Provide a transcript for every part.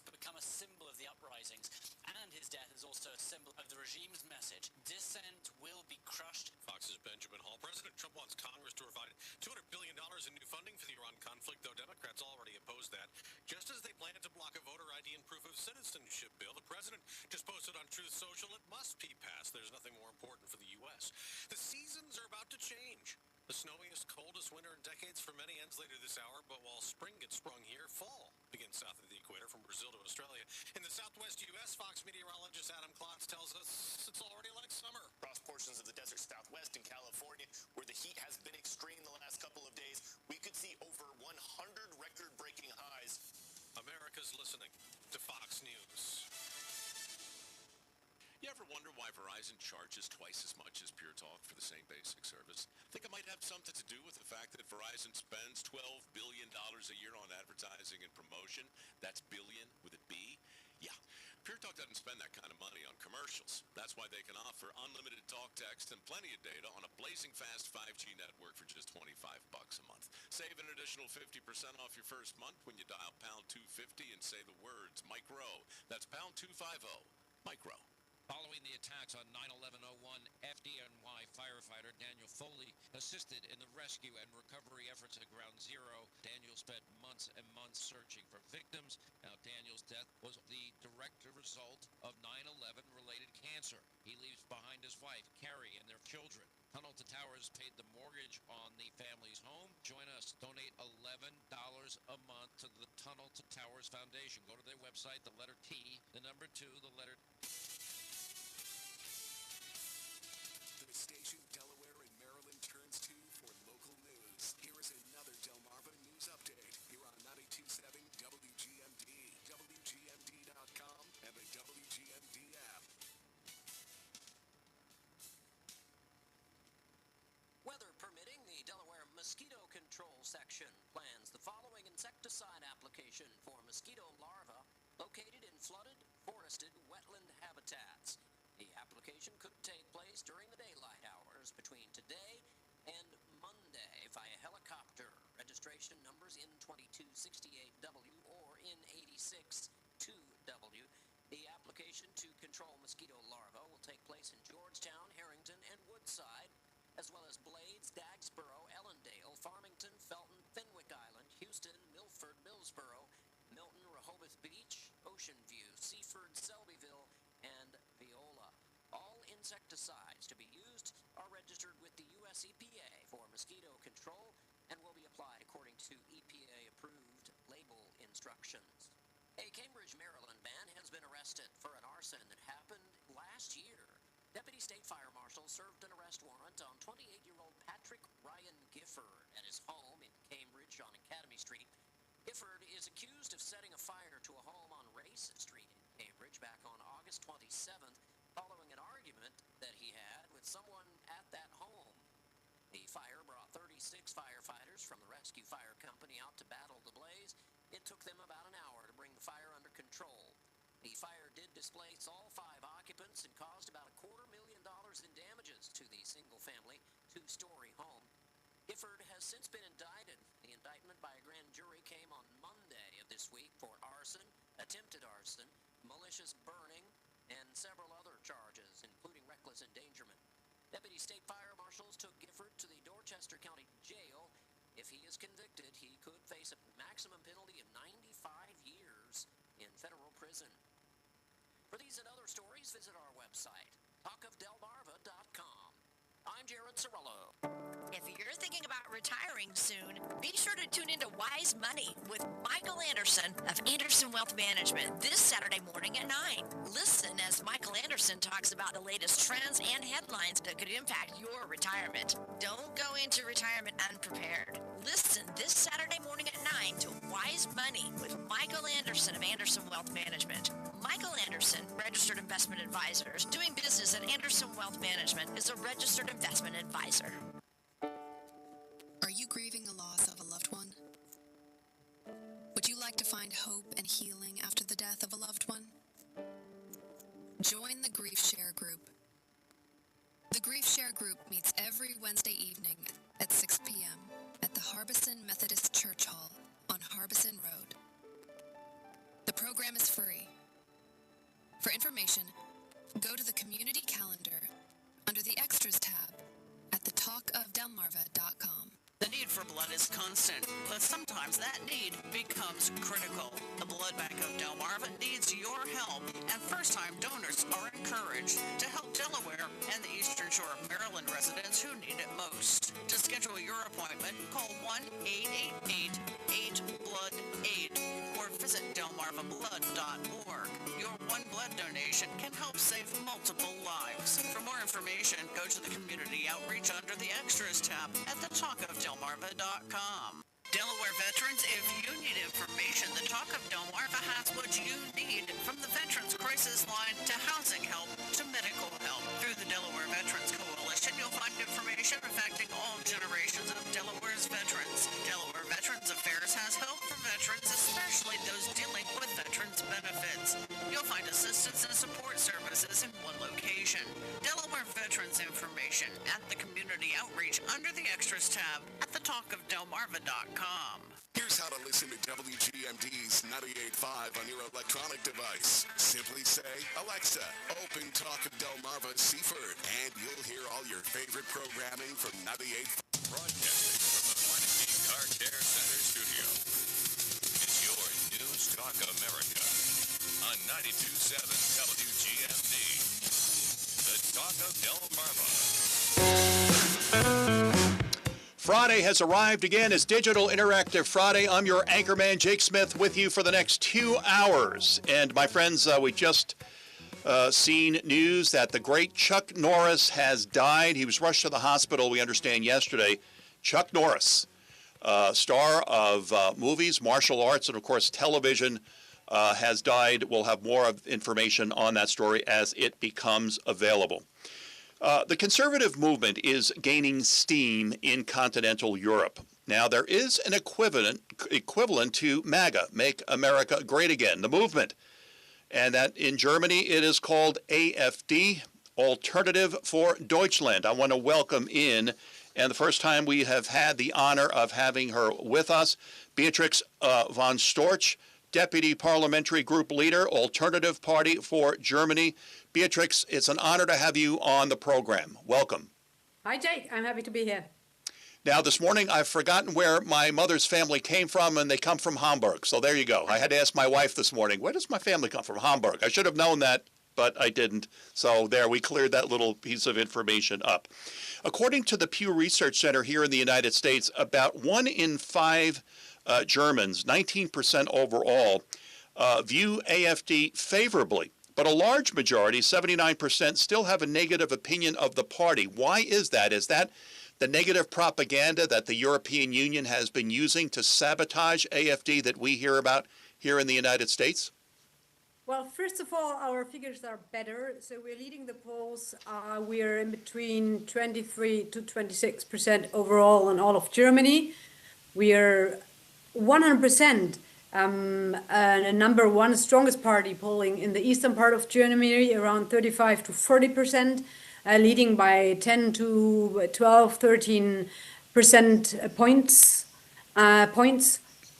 has become a symbol of the uprisings, and his death is also a symbol of the regime's message: dissent will be crushed. Fox's Benjamin Hall. President Trump wants Congress to provide $200 billion in new funding for the Iran conflict, though Democrats already oppose that. Just as they plan to block a voter ID and proof of citizenship bill, the president just posted on Truth Social it must be passed. There's nothing more important for the U.S. The seasons are about to change. The snowiest, coldest winter in decades for many ends later this hour, but while spring gets sprung here, fall begins south of the equator from Brazil to Australia. In the southwest U.S., Fox meteorologist Adam Klotz tells us it's already like summer. Across portions of the desert southwest in California, where the heat has been extreme the last couple of days, we could see over 100 record-breaking highs. America's listening to Fox News. You ever wonder why Verizon charges twice as much as Pure Talk for the same basic service? Think it might have something to do with the fact that Verizon spends $12 billion a year on advertising and promotion? That's billion with a B? Yeah, Pure Talk doesn't spend that kind of money on commercials. That's why they can offer unlimited talk, text, and plenty of data on a blazing fast 5G network for just $25 a month. Save an additional 50% off your first month when you dial pound 250 and say the words Micro. That's pound 250, Micro. Following the attacks on 9/11/01, FDNY firefighter Daniel Foley assisted in the rescue and recovery efforts at Ground Zero. Daniel spent months and months searching for victims. Now, Daniel's death was the direct result of 9/11 related cancer. He leaves behind his wife, Carrie, and their children. Tunnel to Towers paid the mortgage on the family's home. Join us. Donate $11 a month to the Tunnel to Towers Foundation. Go to their website, the letter T, the number 2, the letter The station Delaware and Maryland turns to for local news. Here is another Delmarva News Update here on 92.7 WGMD, WGMD.com, and the WGMD app. Weather permitting, the Delaware Mosquito Control Section plans the following insecticide application for mosquito larvae located in flooded, forested, wetland habitats. The application could take place during the daylight hours between today and Monday via helicopter. Registration numbers N2268W or N86-2W. The application to control mosquito larvae will take place in Georgetown, Harrington, and Woodside, as well as Blades, Dagsboro, Ellendale, Farmington, Felton, Fenwick Island, Houston, Milford, Millsboro, Milton, Rehoboth Beach, Ocean View, Seaford, Selbyville, and Viola. All insecticides to be used are registered with the U.S. EPA for mosquito control and will be applied according to EPA-approved label instructions. A Cambridge, Maryland man has been arrested for an arson that happened last year. Deputy State Fire Marshal served an arrest warrant on 28-year-old Patrick Ryan Gifford at his home in Cambridge on Academy Street. Gifford is accused of setting a fire to a home on Race Street in Cambridge back on August 27th following an argument that he had with someone at that home. The fire brought 36 firefighters from the Rescue Fire Company out to battle the blaze. It took them about an hour to bring the fire under control. The fire did displace all 5 occupants and caused about $250,000 in damages to the single-family, 2-story home. Gifford has since been indicted. The indictment by a grand jury came on Monday of this week for arson, attempted arson, malicious burning, and several other charges, including reckless endangerment. Deputy State Fire Marshals took Gifford to the Dorchester County Jail. If he is convicted, he could face a maximum penalty of 95 years in federal prison. For these and other stories, visit our website, talkofdelmarva.com. I'm Jared Cirillo. If you're thinking about retiring soon, be sure to tune into Wise Money with Michael Anderson of Anderson Wealth Management this Saturday morning at 9. Listen as Michael Anderson talks about the latest trends and headlines that could impact your retirement. Don't go into retirement unprepared. Listen this Saturday morning at 9 to Wise Money with Michael Anderson of Anderson Wealth Management. Michael Anderson, registered investment advisor, doing business at Anderson Wealth Management, is a registered investment advisor. Are you grieving the loss of a loved one? Would you like to find hope and healing after the death of a loved one? Join the Grief Share Group. The Grief Share Group meets every Wednesday evening at 6 p.m. at the Harbison Methodist Church Hall on Harbison Road. The program is free. For information, go to the community calendar under the Extras tab at thetalkofdelmarva.com. The need for blood is constant, but sometimes that need becomes critical. The Blood Bank of Delmarva needs your help, and first-time donors are encouraged to help Delaware and the Eastern Shore of Maryland residents who need it most. To schedule your appointment, call 1-888-8-BLOOD-8 or visit delmarvablood.org. Your one blood donation can help save multiple lives. For more information, go to the Community Outreach under the Extras tab at thetalkofdelmarva.com. Delaware veterans, if you need information, the Talk of Delmarva has what you need, from the Veterans Crisis Line to housing help to medical help. Through the Delaware Veterans Coalition, you'll find information affecting all generations of Delaware's veterans. Delaware Veterans Affairs has help for veterans, especially those dealing with veterans benefits. You'll find assistance and support services in one location. Delaware Veterans information at the Community Outreach under the Extras tab at thetalkofdelmarva.com. Here's how to listen to WGMD's 98.5 on your electronic device. Simply say, Alexa, open Talk of Delmarva Seaford, and you'll hear all your favorite programming from 98.5. Broadcasting from the Meineke Car Care Center studio. It's your News Talk America on 92.7 WGMD. The Talk of Delmarva. Friday has arrived again. It's Digital Interactive Friday. I'm your anchorman, Jake Smith, with you for the next 2 hours. And my friends, we just seen news that the great Chuck Norris has died. He was rushed to the hospital, we understand, yesterday. Chuck Norris, star of movies, martial arts, and, of course, television, has died. We'll have more of information on that story as it becomes available. The conservative movement is gaining steam in continental Europe. Now, there is an equivalent to MAGA, Make America Great Again, the movement. And that in Germany, it is called AfD, Alternative for Deutschland. I want to welcome in, and the first time we have had the honor of having her with us, Beatrix von Storch, Deputy Parliamentary Group Leader, Alternative Party for Germany. Beatrix, it's an honor to have you on the program. Welcome. Hi, Jake. I'm happy to be here. Now, this morning, I've forgotten where my mother's family came from, and they come from Hamburg. So there you go. I had to ask my wife this morning, where does my family come from? Hamburg. I should have known that, but I didn't. So there, we cleared that little piece of information up. According to the Pew Research Center here in the United States, about 1 in 5 Germans, 19% overall, view AfD favorably. But a large majority, 79%, still have a negative opinion of the party. Why is that? Is that the negative propaganda that the European Union has been using to sabotage AfD that we hear about here in the United States? Well, first of all, our figures are better. So we're leading the polls. We're in between 23 to 26% overall in all of Germany. We are 100% number one strongest party polling in the eastern part of Germany, around 35 to 40%, leading by 10 to 12, 13% points.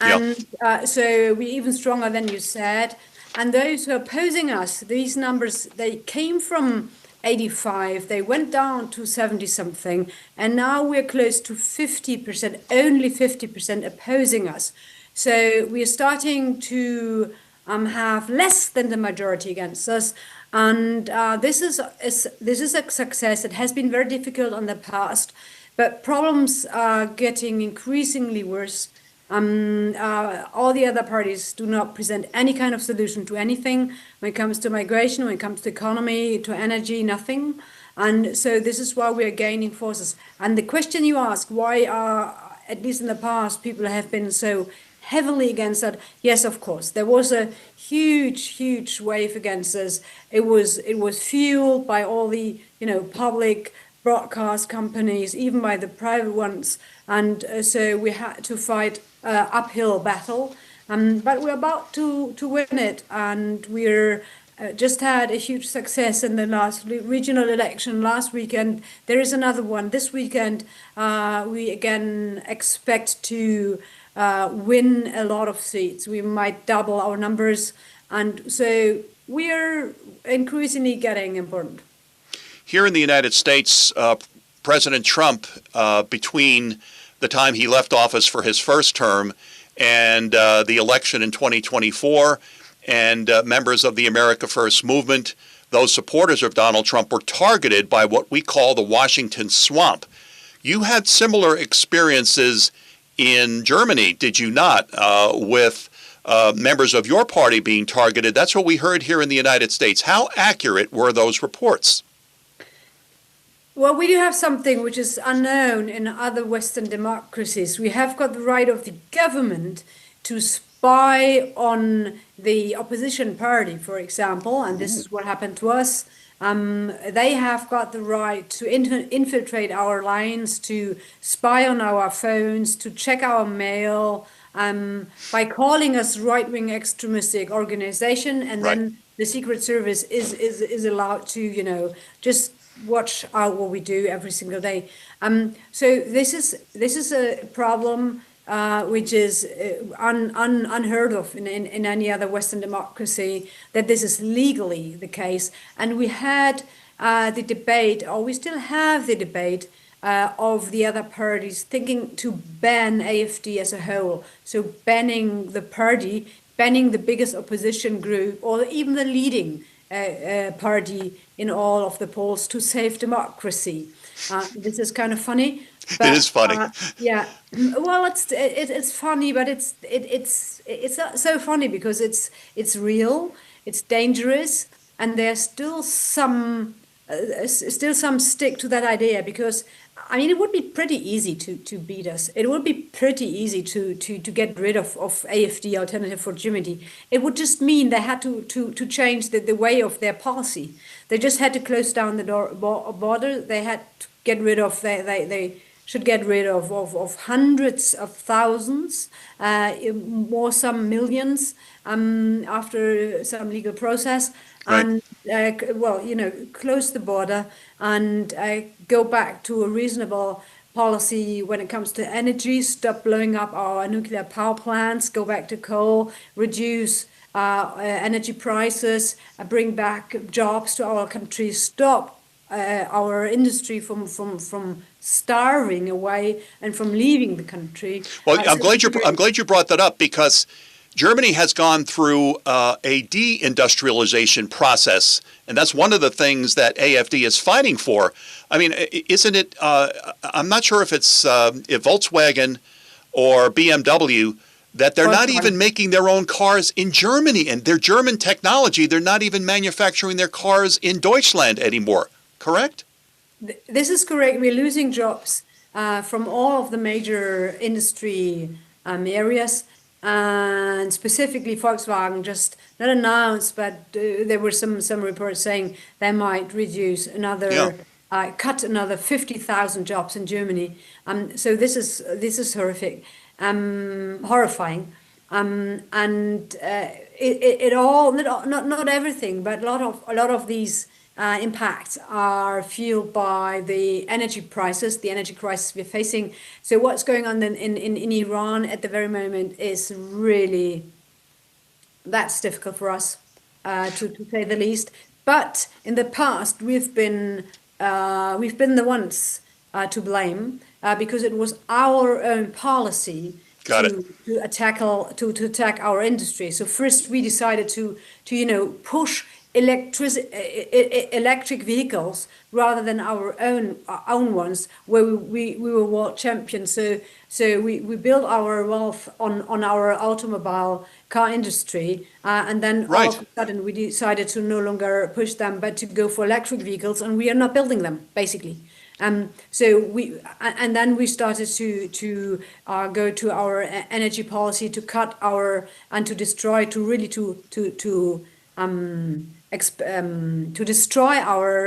And so we're even stronger than you said. And those who are opposing us, these numbers, they came from 85, they went down to 70-something, and now we're close to 50%, only 50% opposing us. So we're starting to have less than the majority against us, and this is a success. It has been very difficult in the past, but problems are getting increasingly worse. All the other parties do not present any kind of solution to anything when it comes to migration, when it comes to economy, to energy, nothing. And so this is why we are gaining forces. And the question you ask, why are, at least in the past, people have been so heavily against that? Yes, of course. There was a huge wave against us. It was fueled by all the public broadcast companies, even by the private ones. And so we had to fight uphill battle, but we're about to win it, and we're just had a huge success in the last regional election last weekend. There is another one this weekend. We again expect to win a lot of seats. We might double our numbers, And so we're increasingly getting important. Here in the United States, President Trump, between the time he left office for his first term and the election in 2024, and members of the America First movement, those supporters of Donald Trump, were targeted by what we call the Washington swamp. You had similar experiences in Germany, did you not, with members of your party being targeted? That's what we heard here in the United States. How accurate were those reports? Well, we do have something which is unknown in other Western democracies. We have got the right of the government to spy on the opposition party, for example, and this is what happened to us. They have got the right to infiltrate our lines, to spy on our phones, to check our mail, by calling us right-wing extremistic organization, and then the Secret Service is allowed to, you know, just watch out what we do every single day. So this is a problem which is unheard of in any other Western democracy, that this is legally the case. And we had the debate, or we still have the debate, of the other parties thinking to ban AfD as a whole. So banning the party, banning the biggest opposition group, or even the leading party in all of the polls, to save democracy. This is kind of funny. But, it is funny. Yeah. Well, it's funny, but it's not so funny because it's real, it's dangerous, and there's still some stick to that idea, because I mean, it would be pretty easy to beat us. It would be pretty easy to get rid of AfD, Alternative for Germany. It would just mean they had to change the way of their policy. They just had to close down the border. They had to get rid of, they should get rid of hundreds of thousands, more some millions, after some legal process. Right. And, well, you know, close the border and go back to a reasonable policy when it comes to energy, stop blowing up our nuclear power plants, go back to coal, reduce energy prices, bring back jobs to our country, stop our industry from starving away and from leaving the country. Well, I'm glad you brought that up, because Germany has gone through a deindustrialization process, and that's one of the things that AfD is fighting for. I mean, isn't it? I'm not sure if it's if Volkswagen or BMW, that they're not even making their own cars in Germany, and their German technology. They're not even manufacturing their cars in Deutschland anymore. Correct? This is correct. We're losing jobs from all of the major industry areas. And specifically Volkswagen just not announced, but there were some reports saying they might reduce another, cut another 50,000 jobs in Germany. So this is horrific, horrifying, and it all, not everything, but a lot of these impacts are fueled by the energy prices, the energy crisis we're facing. So what's going on in Iran at the very moment is really, that's difficult for us, to say the least. But in the past, we've been the ones to blame, because it was our own policy to attack our industry. So first we decided to push electric vehicles rather than our own ones, where we were world champions. So we built our wealth on our automobile car industry, and then all of a sudden we decided to no longer push them, but to go for electric vehicles, and we are not building them, basically. So then we started to go to our energy policy, to cut and to destroy,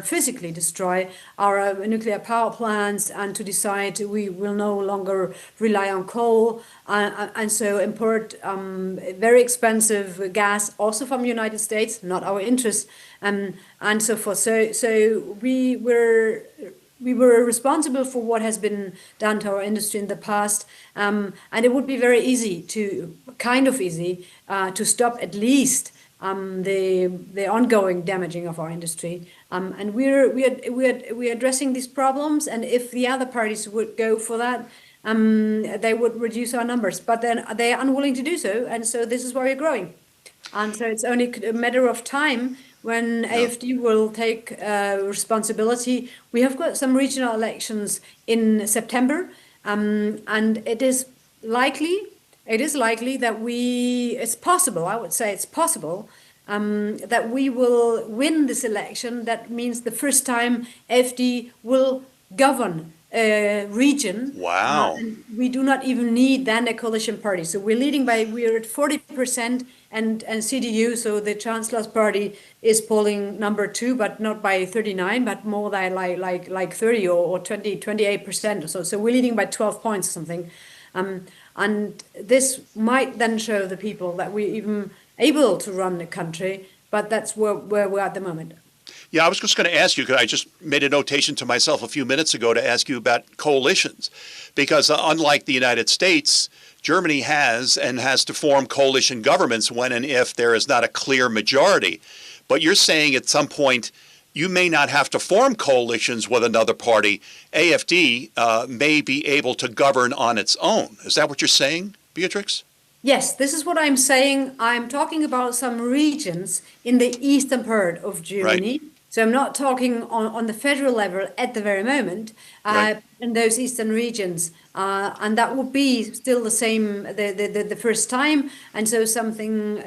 physically destroy our nuclear power plants, and to decide we will no longer rely on coal, and so import very expensive gas, also from the United States, not our interest, and so forth. So we were responsible for what has been done to our industry in the past, and it would be very easy to stop at least the ongoing damaging of our industry. And we're addressing these problems. And if the other parties would go for that, they would reduce our numbers. But then they are unwilling to do so. And so this is why we're growing. And so it's only a matter of time when AFD will take responsibility. We have got some regional elections in September, and it is likely that it's possible, I would say it's possible, that we will win this election. That means the first time AFD will govern a region. Wow. And we do not even need then a coalition party. So we're at 40%, and CDU, so the Chancellor's party, is polling number 2, but not by 39, but more than like 30 or 28% or so. So we're leading by 12 points or something. And this might then show the people that we're even able to run the country, but that's where we're at the moment. Yeah, I was just going to ask you, because I just made a notation to myself a few minutes ago to ask you about coalitions, because unlike the United States, Germany has to form coalition governments when and if there is not a clear majority. But you're saying at some point you may not have to form coalitions with another party. AFD may be able to govern on its own. Is that what you're saying, Beatrix? Yes, this is what I'm saying. I'm talking about some regions in the eastern part of Germany. Right. So I'm not talking on the federal level at the very moment, in those eastern regions. And that would be still the same the first time, and so something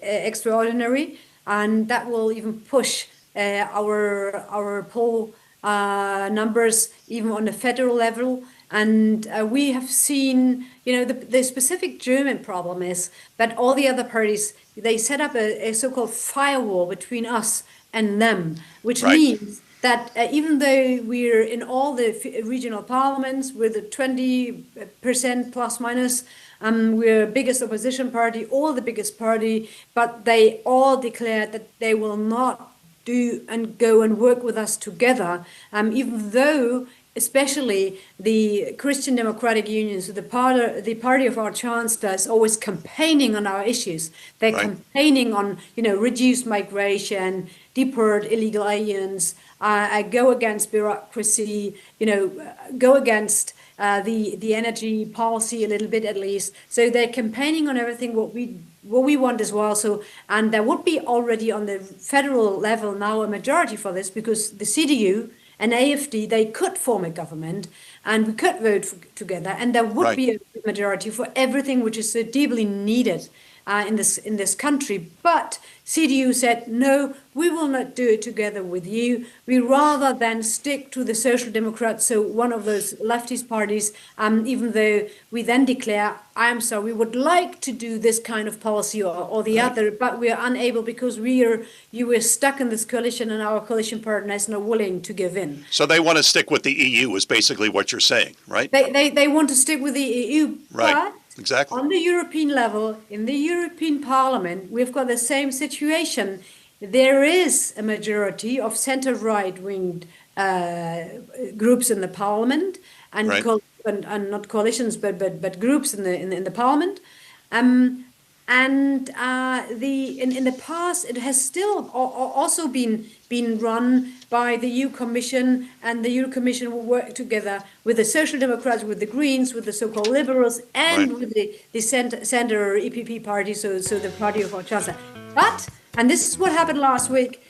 extraordinary, and that will even push our poll numbers even on the federal level. And we have seen, the specific German problem is that all the other parties, they set up a so-called firewall between us and them, which means that even though we're in all the regional parliaments with a 20% plus minus, we're the biggest opposition party, or the biggest party, but they all declared that they will not do and go and work with us together, even though especially the Christian Democratic Union, so the party of our Chancellor, is always campaigning on our issues. They're campaigning on, reduce migration, deport illegal aliens, go against bureaucracy, go against the energy policy a little bit at least. So they're campaigning on everything what we want as well. So, and there would be already on the federal level now a majority for this, because the CDU and AFD, they could form a government and we could vote together, and there would be a majority for everything which is so deeply needed in this country. But CDU said, no, we will not do it together with you. We rather than stick to the Social Democrats, so one of those leftist parties, even though we then declare, I'm sorry, we would like to do this kind of policy or the other, but we are unable because you were stuck in this coalition and our coalition partner is not willing to give in. So they want to stick with the EU is basically what you're saying, right? They want to stick with the EU, right. But exactly. On the European level, in the European Parliament, we've got the same situation. There is a majority of center-right-winged groups in the Parliament, and and not coalitions, but groups in the Parliament. In the past, it has still also been run by the EU Commission, and the EU Commission will work together with the Social Democrats, with the Greens, with the so-called Liberals, and with the center EPP party, so the party of our Chancellor. But, and this is what happened last week,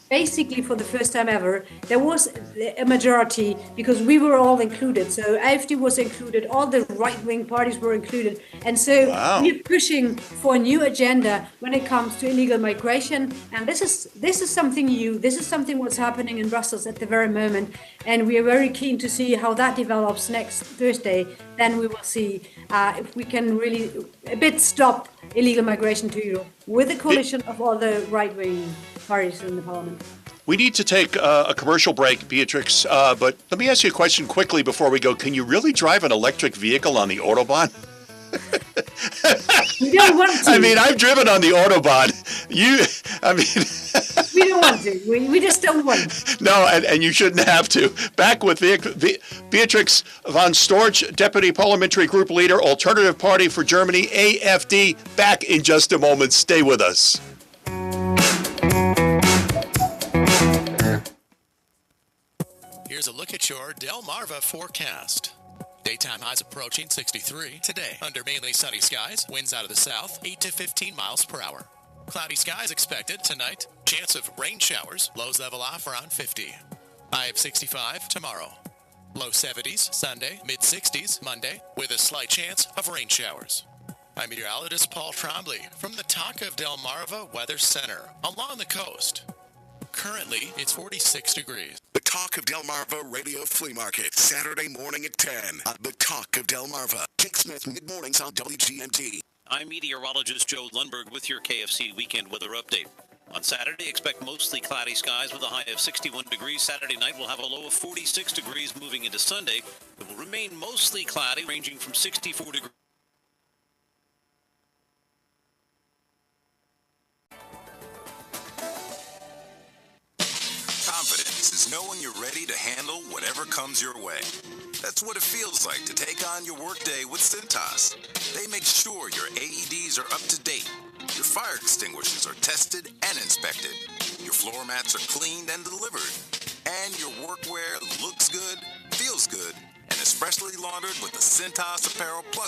basically for the first time ever, there was a majority because we were all included. So AFD was included, all the right-wing parties were included. And so we're pushing for a new agenda when it comes to illegal migration. And this is something new. This is something what's happening in Brussels at the very moment. And we are very keen to see how that develops next Thursday. Then we will see if we can really a bit stop illegal migration to Europe with a coalition of all the right-wing parties in the Parliament. We need to take a commercial break, Beatrix, but let me ask you a question quickly before we go. Can you really drive an electric vehicle on the Autobahn? We don't want to. I mean, I've driven on the Autobahn. We don't want to. We just don't want. No, and you shouldn't have to. Back with Beatrix von Storch, Deputy Parliamentary Group Leader, Alternative Party for Germany, AFD. Back in just a moment. Stay with us. Here's a look at your Delmarva forecast. Daytime highs approaching 63 today. Under mainly sunny skies, winds out of the south, 8 to 15 miles per hour. Cloudy skies expected tonight. Chance of rain showers. Lows level off around 50. High of 65 tomorrow. Low 70s Sunday. Mid 60s Monday with a slight chance of rain showers. I'm meteorologist Paul Trombley from the Talk of Delmarva Weather Center along the coast. Currently, it's 46 degrees. The Talk of Delmarva Radio Flea Market, Saturday morning at 10 on The Talk of Delmarva. Jake Smith, mid-mornings on WGMD. I'm meteorologist Joe Lundberg with your KFC Weekend Weather Update. On Saturday, expect mostly cloudy skies with a high of 61 degrees. Saturday night will have a low of 46 degrees moving into Sunday. It will remain mostly cloudy, ranging from 64 degrees. Confidence is knowing you're ready to handle whatever comes your way. That's what it feels like to take on your workday with Cintas. They make sure your AEDs are up to date, your fire extinguishers are tested and inspected, your floor mats are cleaned and delivered, and your workwear looks good, feels good, and is freshly laundered with the Cintas Apparel Plus